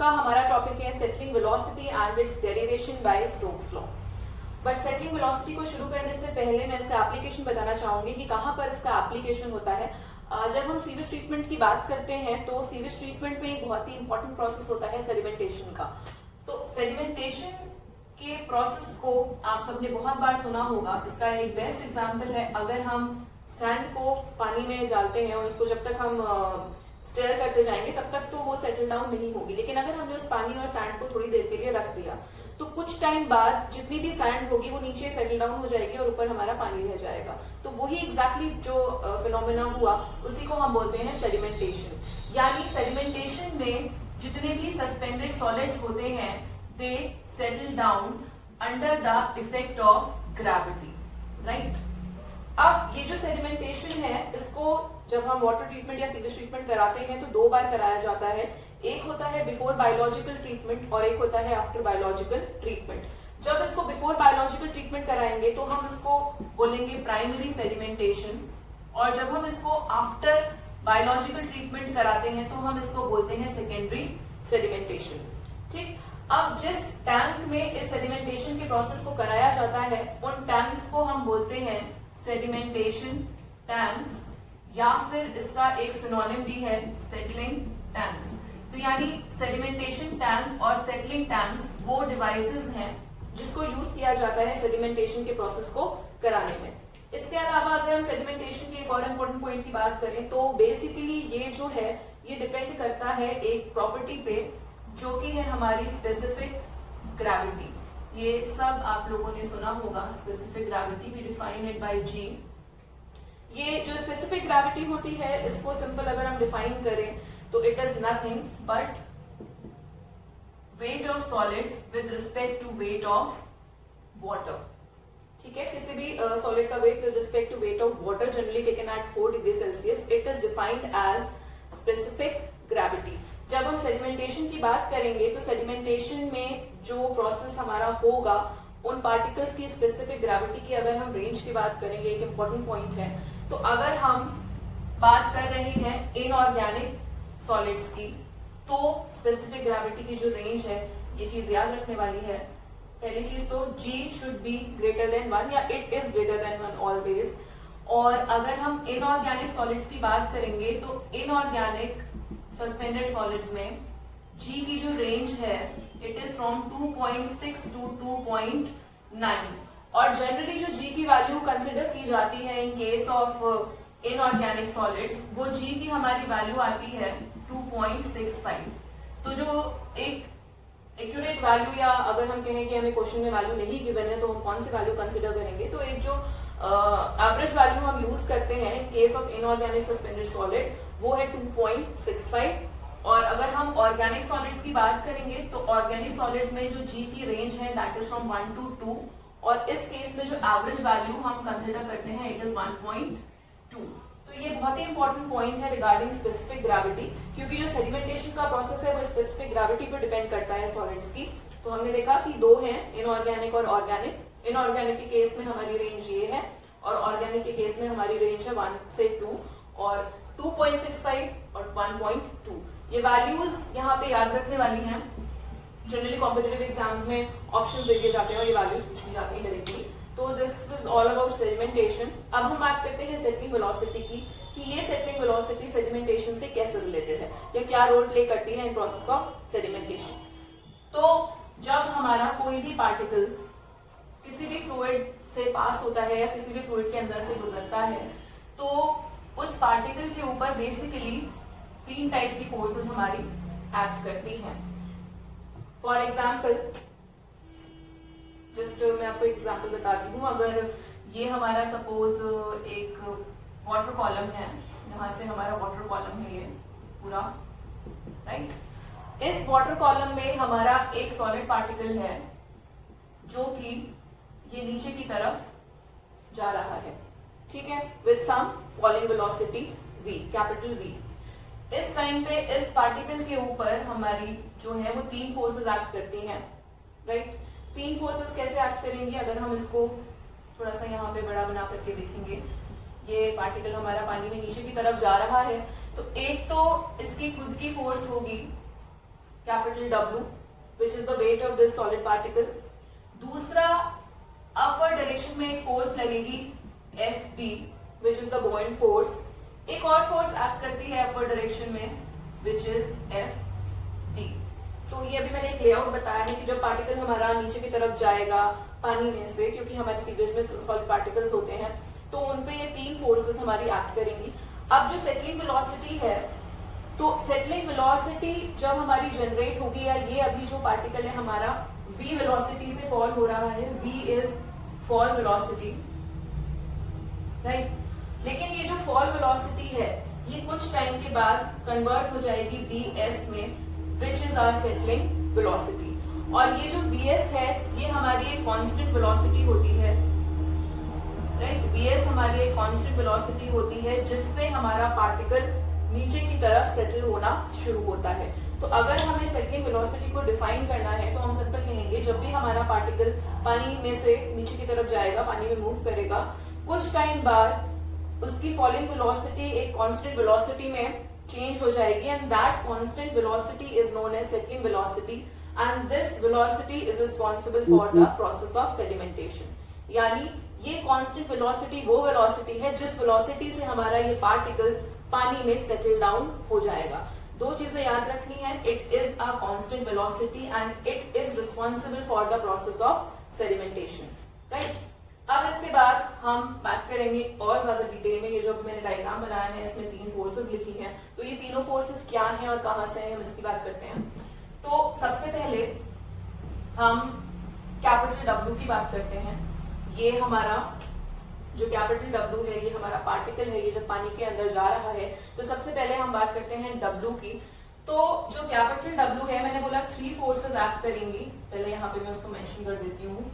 का हमारा टॉपिक है settling velocity and its derivation by Stokes law. But settling velocity को शुरू करने से पहले मैं इसका एप्लीकेशन बताना चाहूंगी कि कहाँ पर इसका एप्लीकेशन होता है। जब हम सीवेज ट्रीटमेंट की बात करते हैं तो सीवेज ट्रीटमेंट में एक बहुत ही इंपॉर्टेंट प्रोसेस होता है सेडिमेंटेशन का। तो सेडिमेंटेशन के प्रोसेस को आप सबने बहुत बार सुना होगा। इसका एक बेस्ट एग्जांपल है, अगर हम सैंड को पानी में डालते हैं और उसको जब तक हम स्टेयर करते जाएंगे तब तक तो वो सेटल डाउन नहीं होगी, लेकिन अगर हमने उस पानी और सैंड को थोड़ी देर के लिए रख दिया तो कुछ टाइम बाद जितनी भी सैंड होगी वो नीचे सेटल डाउन हो जाएगी और ऊपर हमारा पानी रह जाएगा। तो वही एग्जैक्टली जो फिनोमेना हुआ उसी को हम बोलते हैं सेडिमेंटेशन। यानी सेडिमेंटेशन में जितने भी सस्पेंडेड सॉलिड्स होते हैं they settle down under the effect of gravity, right. अब ये जो सेडिमेंटेशन है इसको जब हम वाटर ट्रीटमेंट या सीवेज ट्रीटमेंट कराते हैं तो दो बार कराया जाता है। एक होता है बिफोर बायोलॉजिकल ट्रीटमेंट और एक होता है आफ्टर बायोलॉजिकल ट्रीटमेंट। जब इसको बिफोर बायोलॉजिकल ट्रीटमेंट कराएंगे तो हम इसको बोलेंगे प्राइमरी सेडिमेंटेशन, और जब हम इसको आफ्टर बायोलॉजिकल ट्रीटमेंट कराते हैं तो हम इसको बोलते हैं सेकेंडरी सेडिमेंटेशन। ठीक, अब जिस टैंक में इस सेडिमेंटेशन के प्रोसेस को कराया जाता है उन टैंक्स को हम बोलते हैं सेडिमेंटेशन टैंक्स, या फिर इसका एक सिनोनिम भी है सेटलिंग टैंक्स। तो यानी सेडिमेंटेशन टैंक और सेटलिंग टैंक्स वो डिवाइसेस हैं जिसको यूज किया जाता है सेडिमेंटेशन के प्रोसेस को कराने में। इसके अलावा अगर हम सेडिमेंटेशन के एक और इम्पोर्टेंट पॉइंट की बात करें तो बेसिकली ये जो है ये डिपेंड करता है एक प्रॉपर्टी पे जो कि है हमारी स्पेसिफिक ग्रेविटी। ये सब आप लोगों ने सुना होगा, specific gravity we define it by G. ये जो स्पेसिफिक ग्रेविटी होती है इसको सिंपल अगर हम डिफाइन करें तो it is nothing but weight of solids with respect to weight of water. ठीक है, किसी भी सॉलिड का weight with respect to weight of water generally taken at 4 degree Celsius, it is defined as specific gravity. जब हम sedimentation की बात करेंगे तो सेडिमेंटेशन में जो प्रोसेस हमारा होगा उन पार्टिकल्स की स्पेसिफिक ग्रेविटी की अगर हम रेंज की बात करेंगे, एक इंपॉर्टेंट पॉइंट है। तो अगर हम बात कर रहे हैं इनऑर्गेनिक सॉलिड्स की तो स्पेसिफिक ग्रेविटी की जो रेंज है ये चीज याद रखने वाली है। पहली चीज तो G should be greater than 1 या it is greater than 1 always. और अगर हम इनऑर्गेनिक सॉलिड्स की बात करेंगे तो इनऑर्गेनिक सस्पेंडेड सॉलिड्स में G की जो रेंज है इट इज फ्रॉम 2.6 टू 2.9, और जनरली जो G की वैल्यू कंसिडर की जाती है in case of inorganic solids वो G की हमारी वैल्यू आती है 2.65। तो जो एक एक्यूरेट वैल्यू, या अगर हम कहें कि हमें क्वेश्चन में वैल्यू नहीं गिवन है तो हम कौन सी वैल्यू कंसिडर करेंगे, तो एक जो एवरेज वैल्यू हम यूज करते हैं in case of inorganic suspended solid वो है 2.65। और अगर हम ऑर्गेनिक सॉलिड्स की बात करेंगे तो ऑर्गेनिक सॉलिड्स में जो G की रेंज है दैट इज फ्रॉम 1 टू 2, और इस केस में जो एवरेज वैल्यू हम कंसिडर करते हैं इट इज 1.2। तो ये बहुत ही इंपॉर्टेंट पॉइंट है रिगार्डिंग स्पेसिफिक ग्रेविटी, क्योंकि जो सेडिमेंटेशन का प्रोसेस है वो स्पेसिफिक ग्रेविटी पर डिपेंड करता है सॉलिड्स की। तो हमने देखा कि दो हैं, इनऑर्गेनिक और ऑर्गेनिक। इनऑर्गेनिक के केस में हमारी रेंज ये है और ऑर्गेनिक के केस में हमारी रेंज है 1 से 2, और 2.65 और 1.2। ये वैल्यूज यहाँ पे याद रखने वाली हैं। जनरली कॉम्पिटिटिव एग्जाम्स में ऑप्शंस दे दिए जाते हैं और ये वैल्यूज पूछ ली जाती है डायरेक्टली। तो this is all about sedimentation. अब हम बात करते हैं सेटलिंग वेलोसिटी की, कि ये सेटलिंग वेलोसिटी सेडिमेंटेशन से कैसे रिलेटेड है या क्या रोल प्ले करती है इन प्रोसेस ऑफ सेडिमेंटेशन। तो जब हमारा कोई भी पार्टिकल किसी भी फ्लूइड से पास होता है या किसी भी फ्लूइड के अंदर से गुजरता है तो उस पार्टिकल के ऊपर बेसिकली 3 टाइप की फोर्सेस हमारी एक्ट करती हैं। फॉर एग्जाम्पल, जस्ट मैं आपको एग्जाम्पल बताती हूँ। अगर ये हमारा सपोज एक वाटर कॉलम है, यहाँ से हमारा वाटर कॉलम है ये पूरा, राइट। इस वाटर कॉलम में हमारा एक सॉलिड पार्टिकल है जो कि ये नीचे की तरफ जा रहा है, ठीक है, with some falling velocity v, capital V। इस टाइम पे इस पार्टिकल के ऊपर हमारी जो है वो 3 फोर्सेस एक्ट करती हैं, राइट। 3 फोर्सेस कैसे एक्ट करेंगी, अगर हम इसको थोड़ा सा यहाँ पे बड़ा बना करके देखेंगे, ये पार्टिकल हमारा पानी में नीचे की तरफ जा रहा है, तो एक तो इसकी खुद की फोर्स होगी capital W which is the weight of this solid particle. दूसरा, अपवर्ड डायरेक्शन में एक फोर्स लगेगी FB which is the buoyant force. एक और फोर्स एक्ट करती है अपवर्ड डायरेक्शन में विच इज FD। तो ये अभी मैंने एक लेआउट बताया है कि जब पार्टिकल हमारा नीचे की तरफ जाएगा पानी में से, क्योंकि हमारे सीवेज में सॉलिड पार्टिकल्स होते हैं, तो उनपे ये तीन फोर्सेस हमारी एक्ट करेंगी। अब जो सेटलिंग वेलोसिटी है, तो सेटलिंग वेलोसिटी जब हमारी जनरेट होगी, या ये अभी जो पार्टिकल है हमारा v वेलोसिटी से फॉल हो रहा है, v is fall velocity, right. लेकिन ये जो फॉल वेलोसिटी है ये कुछ टाइम के बाद कन्वर्ट हो जाएगी vs में, which is our settling velocity. और ये जो vs है ये हमारी एक कांस्टेंट वेलोसिटी होती है, राइट। vs हमारी एक कांस्टेंट वेलोसिटी होती है जिससे हमारा पार्टिकल नीचे की तरफ सेटल होना शुरू होता है। तो अगर हमें सेटलिंग वेलोसिटी को डिफाइन करना है तो हम सिंपल कहेंगे, जब भी हमारा पार्टिकल पानी में से नीचे की तरफ जाएगा, पानी में मूव करेगा, कुछ टाइम बाद उसकी फॉलिंग वेलोसिटी एक कांस्टेंट वेलोसिटी में चेंज हो जाएगी, and that constant velocity is known as settling velocity, and this velocity is responsible for the process of sedimentation. यानी ये कांस्टेंट वेलोसिटी वो वेलोसिटी है जिस वेलोसिटी से हमारा ये पार्टिकल पानी में सेटल डाउन हो जाएगा। दो चीजें याद रखनी है, it is a constant velocity and it is responsible for the process of sedimentation, right. अब इसके बाद हम बात करेंगे और ज्यादा डिटेल में। ये जो मैंने डायग्राम बनाया है इसमें तीन फोर्सेस लिखी हैं, तो ये तीनों फोर्सेस क्या हैं और कहां से हैं, हम इसकी बात करते हैं। तो सबसे पहले हम कैपिटल W की बात करते हैं। ये हमारा जो कैपिटल W है ये हमारा पार्टिकल है, ये जब पानी के अंदर जा रहा है, तो सबसे पहले हम बात करते हैं W की। तो जो कैपिटल W है, मैंने बोला थ्री फोर्सेस एक्ट करेंगी, पहले यहाँ पे मैं उसको मेंशन कर देती हूँ।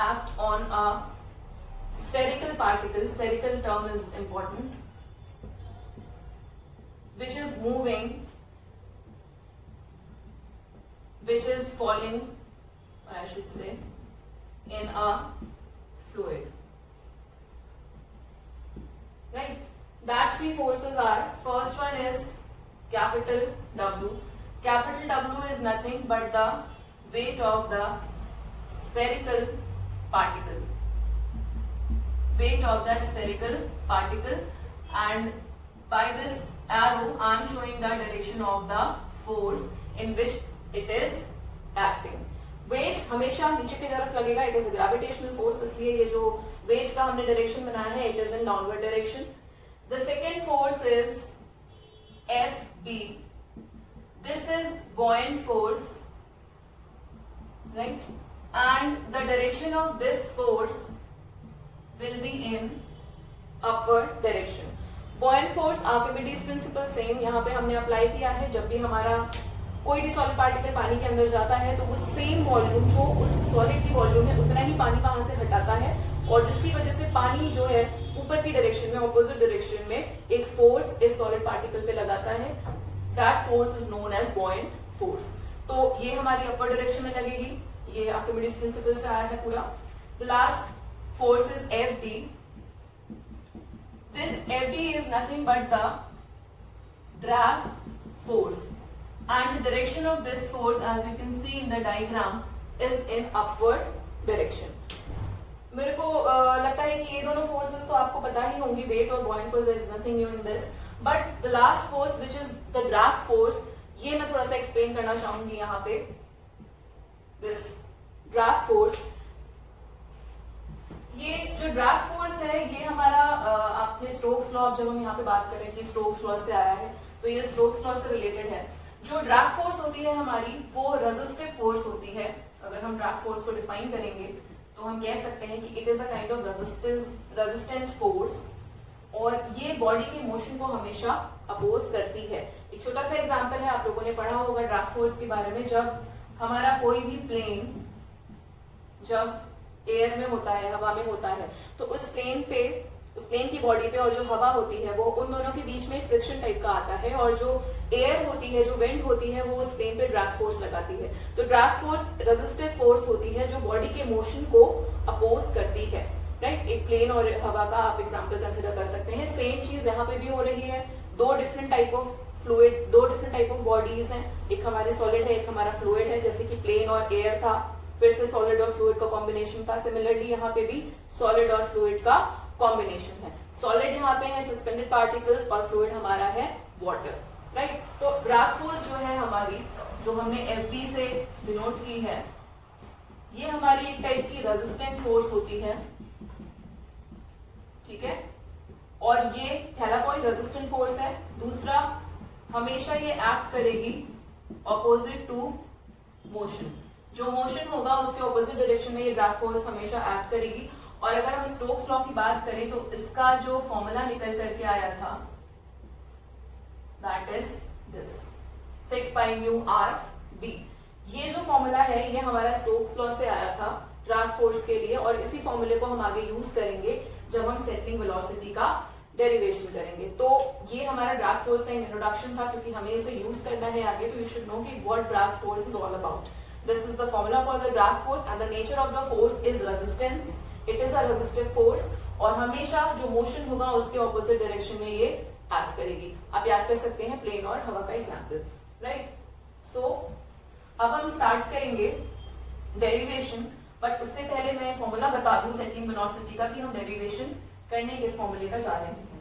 Act on a spherical particle, spherical term is important, which is moving, which is falling, or I should say, in a fluid, right? That three forces are, first one is capital W. Capital W is nothing but the weight of the spherical particle. Weight of the spherical particle, and by this arrow I am showing the direction of the force in which it is acting. Weight हमेशा नीचे की तरफ लगेगा, it is a gravitational force, इसलिए ये जो weight का हमने direction बनाया है it is in downward direction. The second force is FB. This is buoyant force, right? And the direction of this force will be in upward direction. Buoyant force Archimedes principle same यहाँ पे हमने apply किया है। जब भी हमारा कोई भी सॉलिड पार्टिकल पानी के अंदर जाता है तो वो सेम वॉल्यूम जो उस सॉलिड की वॉल्यूम है उतना ही पानी वहां से हटाता है, और जिसकी वजह से पानी जो है ऊपर की डायरेक्शन में, ऑपोजिट डायरेक्शन में एक फोर्स इस सॉलिड पार्टिकल पे लगाता है। That force is known as buoyant force. तो ये हमारी अपर डायरेक्शन में लगेगी, ये आर्किमिडीज प्रिंसिपल से आया है पूरा। Last force is FD. This FD is nothing but the drag force, and the direction of this force, as you can see in the diagram, is in upward direction. मेरे को लगता है कि ये दोनों forces तो आपको पता ही होंगी, weight और buoyant force, there is nothing new in this, but the last force which is the drag force, ये मैं थोड़ा सा explain करना चाहूंगी यहाँ पे। This drag force, ये जो ड्रैग फोर्स है ये हमारा आपने स्टोक्स लॉ, जब हम यहाँ पे बात करें कि स्टोक्स लॉ से आया है, तो ये स्टोक्स लॉ से रिलेटेड है। जो ड्रैग फोर्स होती है हमारी वो रेजिस्टिव फोर्स होती है। अगर हम ड्रैग फोर्स को डिफाइन करेंगे तो हम कह सकते हैं कि it is a kind of resistant force, और ये बॉडी के मोशन को हमेशा अपोज करती है। एक छोटा सा एग्जाम्पल है, आप लोगों ने पढ़ा होगा ड्रैग फोर्स के बारे में। जब हमारा कोई भी प्लेन जब एयर में होता है, हवा में होता है, तो उस प्लेन की बॉडी पे और जो हवा होती है वो उन दोनों के बीच में फ्रिक्शन टाइप का आता है, और जो एयर होती है, जो विंड होती है, वो उस प्लेन पे ड्रैग फोर्स लगाती है। तो ड्रैग फोर्स रेजिस्टिव फोर्स होती है जो बॉडी के मोशन को अपोज करती है, राइट। एक प्लेन और हवा का आप एग्जांपल कंसिडर कर सकते हैं। सेम चीज यहाँ पे भी हो रही है, दो डिफरेंट टाइप ऑफ फ्लूइड, दो डिफरेंट टाइप ऑफ बॉडीज हैं, एक हमारे सॉलिड है, एक हमारा फ्लूइड है, जैसे कि प्लेन और एयर था, फिर से सॉलिड और फ्लूइड का कॉम्बिनेशन था। सिमिलरली यहाँ पे भी सॉलिड और फ्लूइड का कॉम्बिनेशन है। सॉलिड यहाँ पे है सस्पेंडेड पार्टिकल्स और फ्लूइड हमारा है वाटर, राइट। तो ड्रैग फोर्स जो है हमारी, जो हमने एफबी से डिनोट की है, ये हमारी एक टाइप की रेजिस्टेंट फोर्स होती है, ठीक है। और ये पहला पॉइंट रेजिस्टेंट फोर्स है। दूसरा, हमेशा ये एक्ट करेगी ऑपोजिट टू मोशन, जो मोशन होगा उसके ऑपोजिट डायरेक्शन में ये ड्रैग फोर्स हमेशा एक्ट करेगी। और अगर हम स्टोक्स लॉ की बात करें तो इसका जो फॉर्मूला निकल करके आया था, that is this 6 pi mu R D. ये जो फॉर्मूला है ये हमारा स्टोक्स लॉ से आया था ड्रैग फोर्स के लिए, और इसी फॉर्मूले को हम आगे यूज करेंगे जब हम सेटलिंग वेलोसिटी का डेरिवेशन करेंगे। तो ये हमारा ड्रैग फोर्स का इंट्रोडक्शन था, क्योंकि हमें इसे यूज करना है आगे, तो यू शुड नो कि what drag force is all about. This is the formula for the drag force and the nature of the force is resistance. It is a resistive force और हमेशा जो motion होगा उसके opposite direction में ये act करेगी। आप याद कर सकते हैं प्लेन और हवा का एग्जांपल, राइट। सो अब हम स्टार्ट करेंगे डेरिवेशन, बट उससे पहले मैं फॉर्मूला बता दूं सेटलिंग वेलोसिटी का कि हम डेरिवेशन करने किस फॉर्मूले का जा रहे हैं।